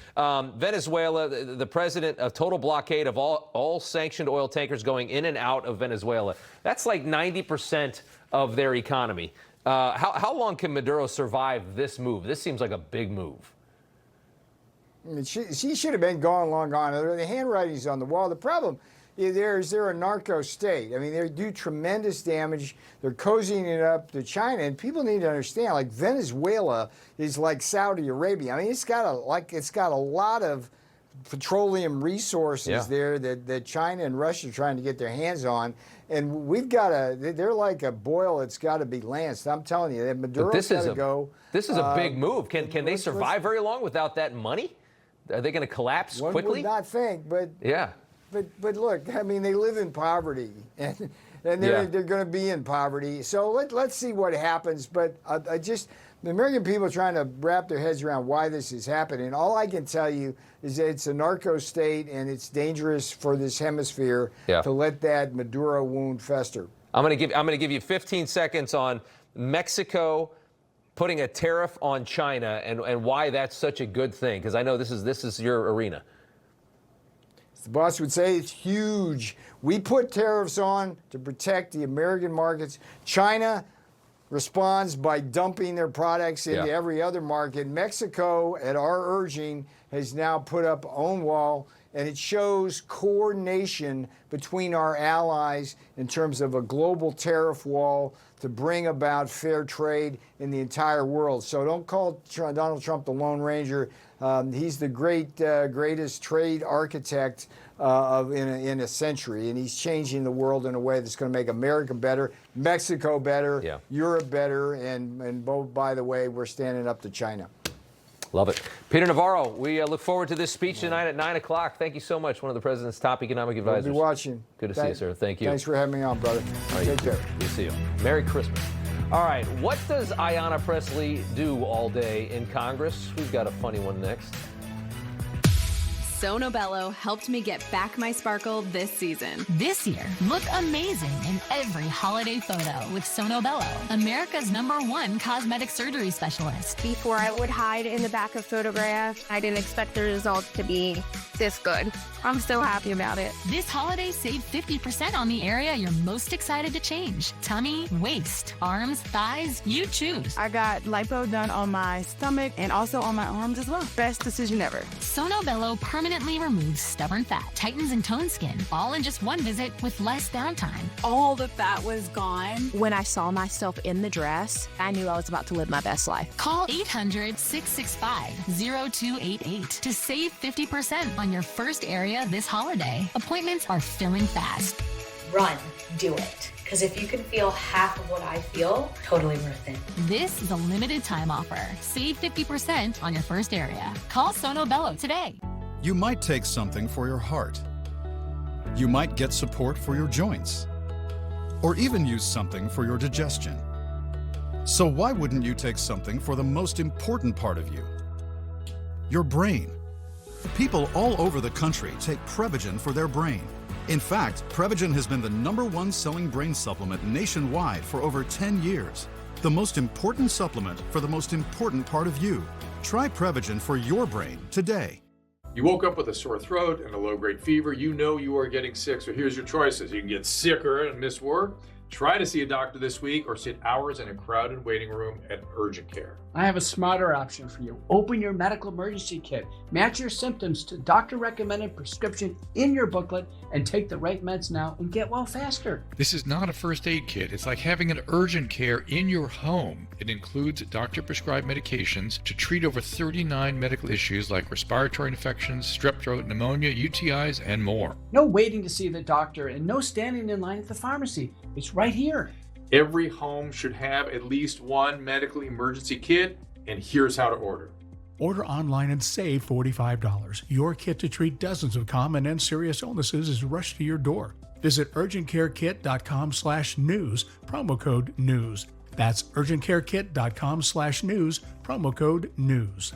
Venezuela, the president, a total blockade of all sanctioned oil tankers going in and out of Venezuela. That's like 90% of their economy. How long can Maduro survive this move? This seems like a big move. I mean, she should have been gone, long gone. The handwriting's on the wall. The problem is they're a narco state. I mean, they do tremendous damage. They're cozying it up to China, and people need to understand. Like, Venezuela is like Saudi Arabia. I mean, it's got a lot of petroleum resources there that China and Russia are trying to get their hands on. And they're like a boil that's got to be lanced. I'm telling you, that Maduro's got to go. This is a big move. Can they survive very long without that money? Are they going to collapse quickly? One would not think, but yeah. But look, I mean, they live in poverty, and they're going to be in poverty. So let's see what happens. But the American people are trying to wrap their heads around why this is happening. All I can tell you is that it's a narco state, and it's dangerous for this hemisphere to let that Maduro wound fester. I'm going to give you 15 seconds on Mexico putting a tariff on China and why that's such a good thing, because I know this is your arena. The boss would say it's huge. We put tariffs on to protect the American markets. China responds by dumping their products into every other market. Mexico, at our urging, has now put up own wall, and it shows coordination between our allies in terms of a global tariff wall to bring about fair trade in the entire world. So don't call Donald Trump the Lone Ranger. He's the greatest trade architect in a century, and he's changing the world in a way that's going to make America better, Mexico better, Europe better, and both, by the way, we're standing up to China. Love it. Peter Navarro, we look forward to this speech tonight at 9 o'clock. Thank you so much, one of the president's top economic advisors. We'll be watching. Good to see you, sir. Thank you. Thanks for having me on, brother. Take care. Good to see you. Merry Christmas. All right, what does Ayanna Pressley do all day in Congress? We've got a funny one next. Sono Bello helped me get back my sparkle this season. This year, look amazing in every holiday photo with Sono Bello, America's #1 cosmetic surgery specialist. Before I would hide in the back of photographs, I didn't expect the results to be this good. I'm so happy about it. This holiday, save 50% on the area you're most excited to change. Tummy, waist, arms, thighs, you choose. I got lipo done on my stomach and also on my arms as well. Best decision ever. Sono Bello permanently removes stubborn fat, tightens and tones skin, all in just one visit with less downtime. All the fat was gone. When I saw myself in the dress, I knew I was about to live my best life. Call 800-665-0288 to save 50% on your first area this holiday. Appointments are filling fast. Run, do it. Because if you can feel half of what I feel, totally worth it. This is a limited time offer. Save 50% on your first area. Call Sono Bello today. You might take something for your heart. You might get support for your joints. Or even use something for your digestion. So why wouldn't you take something for the most important part of you? Your brain. People all over the country take Prevagen for their brain. In fact, Prevagen has been the #1 selling brain supplement nationwide for over 10 years. The most important supplement for the most important part of you. Try Prevagen for your brain today. You woke up with a sore throat and a low-grade fever. You know you are getting sick, so here's your choices. You can get sicker and miss work. Try to see a doctor this week or sit hours in a crowded waiting room at urgent care. I have a smarter option for you. Open your medical emergency kit. Match your symptoms to doctor-recommended prescription in your booklet and take the right meds now and get well faster. This is not a first aid kit. It's like having an urgent care in your home. It includes doctor-prescribed medications to treat over 39 medical issues like respiratory infections, strep throat, pneumonia, UTIs, and more. No waiting to see the doctor and no standing in line at the pharmacy. It's right here. Every home should have at least one medical emergency kit, and here's how to order. Order online and save $45. Your kit to treat dozens of common and serious illnesses is rushed to your door. Visit urgentcarekit.com/news, promo code NEWS. That's urgentcarekit.com/news, promo code NEWS.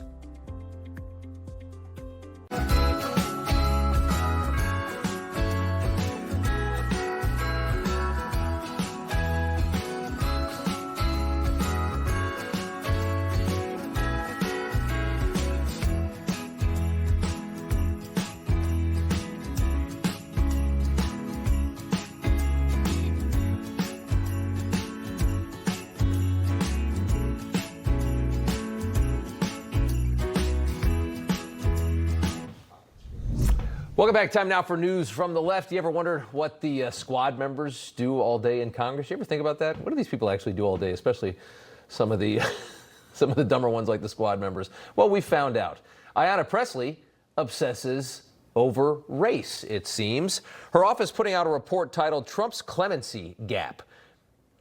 Welcome back. Time now for news from the left. You ever wondered what the squad members do all day in Congress? You ever think about that? What do these people actually do all day, especially some of the dumber ones like the squad members? Well, we found out. Ayanna Pressley obsesses over race, it seems. Her office putting out a report titled Trump's Clemency Gap,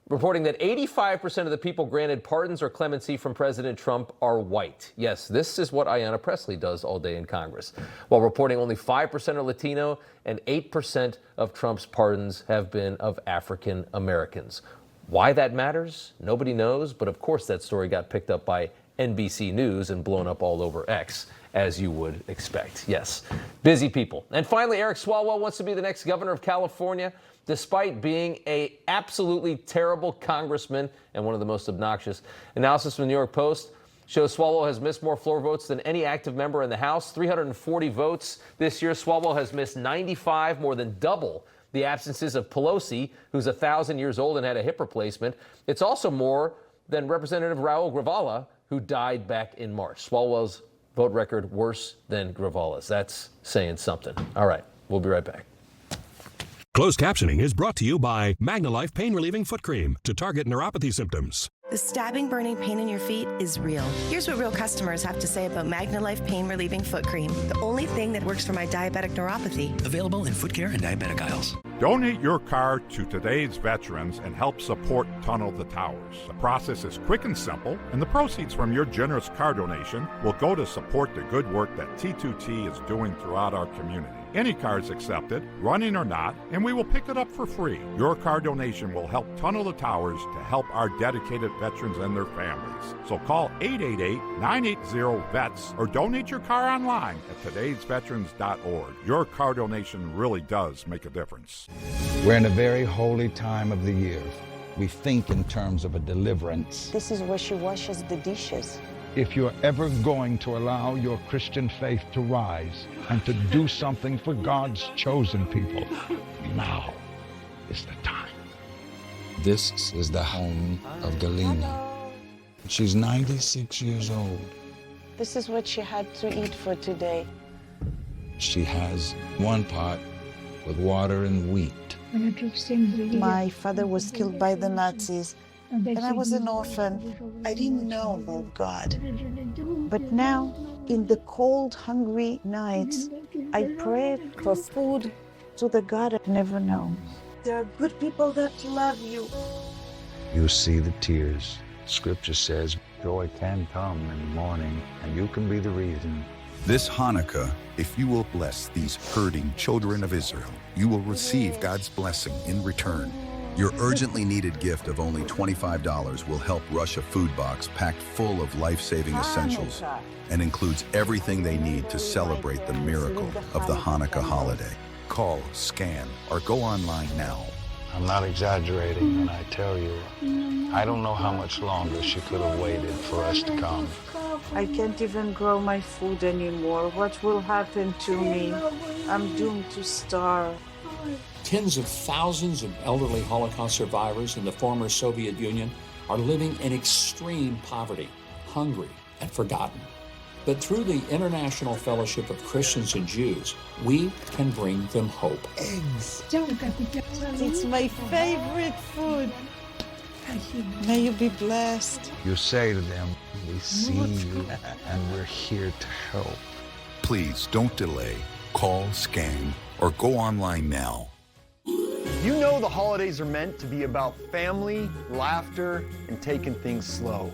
reporting that 85% of the people granted pardons or clemency from President Trump are white. Yes, this is what Ayanna Pressley does all day in Congress, while reporting only 5% are Latino and 8% of Trump's pardons have been of African Americans. Why that matters, nobody knows, but of course that story got picked up by NBC News and blown up all over X, as you would expect. Yes, busy people. And finally, Eric Swalwell wants to be the next governor of California, despite being an absolutely terrible congressman and one of the most obnoxious. Analysis from the New York Post shows Swalwell has missed more floor votes than any active member in the House, 340 votes this year. Swalwell has missed 95, more than double the absences of Pelosi, who's 1,000 years old and had a hip replacement. It's also more than Representative Raul Gravala, who died back in March. Swalwell's vote record worse than Gravala's. That's saying something. All right, we'll be right back. Closed captioning is brought to you by MagnaLife Pain Relieving Foot Cream to target neuropathy symptoms. The stabbing, burning pain in your feet is real. Here's what real customers have to say about MagnaLife Pain Relieving Foot Cream, the only thing that works for my diabetic neuropathy. Available in foot care and diabetic aisles. Donate your car to today's veterans and help support Tunnel the Towers. The process is quick and simple, and the proceeds from your generous car donation will go to support the good work that T2T is doing throughout our community. Any car is accepted, running or not, and we will pick it up for free. Your car donation will help Tunnel the Towers to help our dedicated veterans and their families. So call 888-980-VETS or donate your car online at today'sveterans.org. Your car donation really does make a difference. We're in a very holy time of the year. We think in terms of a deliverance. This is where she washes the dishes. If you're ever going to allow your Christian faith to rise and to do something for God's chosen people, now is the time. This is the home of Gilliam. She's 96 years old. This is what she had to eat for today. She has one pot with water and wheat. My father was killed by the Nazis, and I was an orphan. I didn't know about God. But now, in the cold, hungry nights, I prayed for food to the God I've never known. There are good people that love you. You see the tears. Scripture says joy can come in the morning, and you can be the reason. This Hanukkah, if you will bless these hurting children of Israel, you will receive God's blessing in return. Your urgently needed gift of only $25 will help Russia Food Box, packed full of life-saving essentials and includes everything they need to celebrate the miracle of the Hanukkah holiday. Call, scan, or go online now. I'm not exaggerating when I tell you, I don't know how much longer she could have waited for us to come. I can't even grow my food anymore. What will happen to me? I'm doomed to starve. Tens of thousands of elderly Holocaust survivors in the former Soviet Union are living in extreme poverty, hungry, and forgotten. But through the International Fellowship of Christians and Jews, we can bring them hope. Eggs. It's my favorite food. May you be blessed. You say to them, we see you and we're here to help. Please don't delay. Call, scan, or go online now. You know the holidays are meant to be about family, laughter, and taking things slow.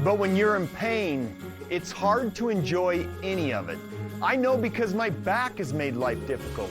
But when you're in pain, it's hard to enjoy any of it. I know because my back has made life difficult.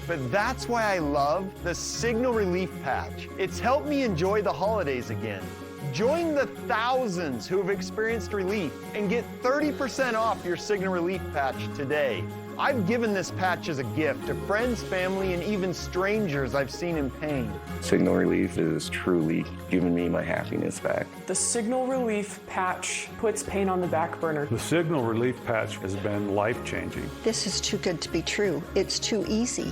But that's why I love the Signal Relief Patch. It's helped me enjoy the holidays again. Join the thousands who have experienced relief and get 30% off your Signal Relief Patch today. I've given this patch as a gift to friends, family, and even strangers I've seen in pain. Signal Relief has truly given me my happiness back. The Signal Relief Patch puts pain on the back burner. The Signal Relief Patch has been life-changing. This is too good to be true. It's too easy.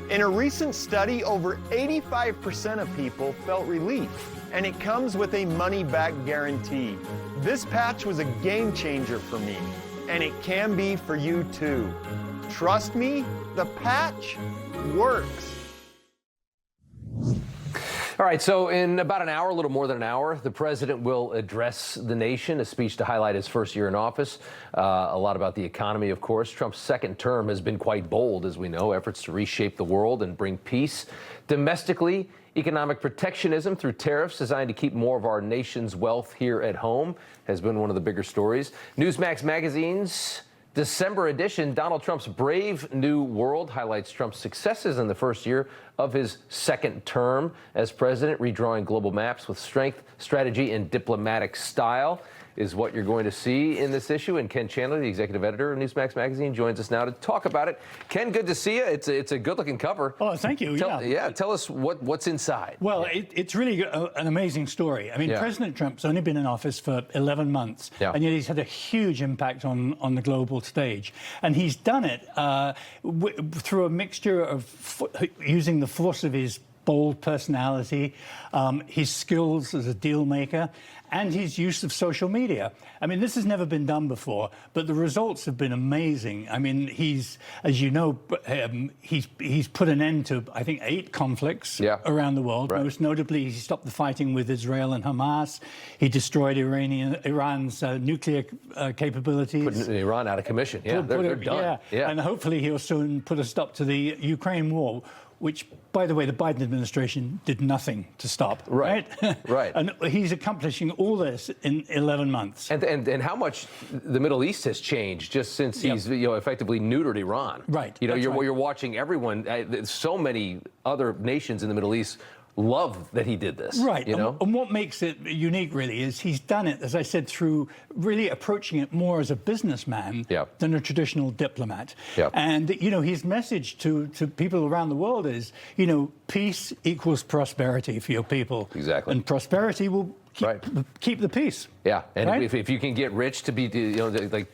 In a recent study, over 85% of people felt relief, and it comes with a money-back guarantee. This patch was a game changer for me, and it can be for you too. Trust me, the patch works. All right, so in about an hour, a little more than an hour, the president will address the nation, a speech to highlight his first year in office. A lot about the economy, of course. Trump's second term has been quite bold, as we know, efforts to reshape the world and bring peace. Domestically, economic protectionism through tariffs designed to keep more of our nation's wealth here at home has been one of the bigger stories. Newsmax magazine's December edition, Donald Trump's Brave New World, highlights Trump's successes in the first year of his second term as president, redrawing global maps with strength, strategy, and diplomatic style is what you're going to see in this issue. And Ken Chandler, the executive editor of Newsmax magazine, joins us now to talk about it. Ken, good to see you. It's a good-looking cover. Oh, thank you. Tell us what's inside. Well, it's really an amazing story. I mean, President Trump's only been in office for 11 months, and yet he's had a huge impact on the global stage. And he's done it through a mixture of using the force of his bold personality, his skills as a deal maker, and his use of social media. I mean, this has never been done before, but the results have been amazing. I mean, he's, as you know, he's put an end to, I think, 8 conflicts around the world. Right. Most notably, he stopped the fighting with Israel and Hamas. He destroyed Iran's nuclear capabilities. Putting Iran out of commission. Yeah, they're done. Yeah. And hopefully he'll soon put a stop to the Ukraine war, which, by the way, the Biden administration did nothing to stop. Right. And he's accomplishing all this in 11 months. And how much the Middle East has changed just since he's effectively neutered Iran. Right. You're watching everyone. So many other nations in the Middle East love that he did this. Right. And what makes it unique, really, is he's done it, as I said, through really approaching it more as a businessman than a traditional diplomat. And, his message to people around the world is, peace equals prosperity for your people. Exactly. And prosperity will keep the peace. Yeah, and if you can get rich to be,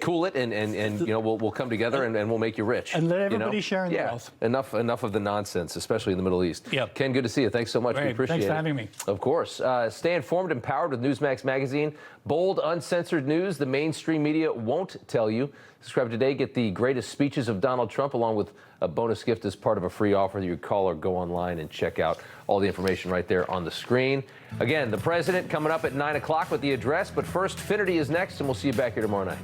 cool it, and we'll come together and we'll make you rich. And let everybody share in the wealth. Enough of the nonsense, especially in the Middle East. Ken, good to see you. Thanks so much. We appreciate it. Thanks for having me. Of course. Stay informed, empowered with Newsmax magazine. Bold, uncensored news the mainstream media won't tell you. Subscribe today. Get the greatest speeches of Donald Trump along with a bonus gift as part of a free offer. You call or go online and check out all the information right there on the screen. Again, the president coming up at 9 o'clock with the address. But first, Finity is next, and we'll see you back here tomorrow night.